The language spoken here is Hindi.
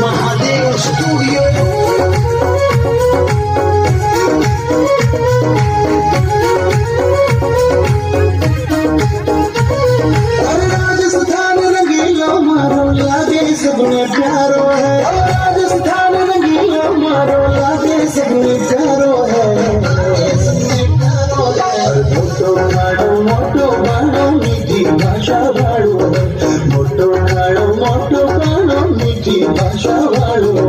Mahadeo Studio. राजस्थान रंगीला मारो लागे सबने प्यारो है। राजस्थान रंगीला मारो लागे सबने प्यारो है। मोटो गाड़ो मीठी भाषा वाळो मोटो गाड़ो मीठी भाषा वाळो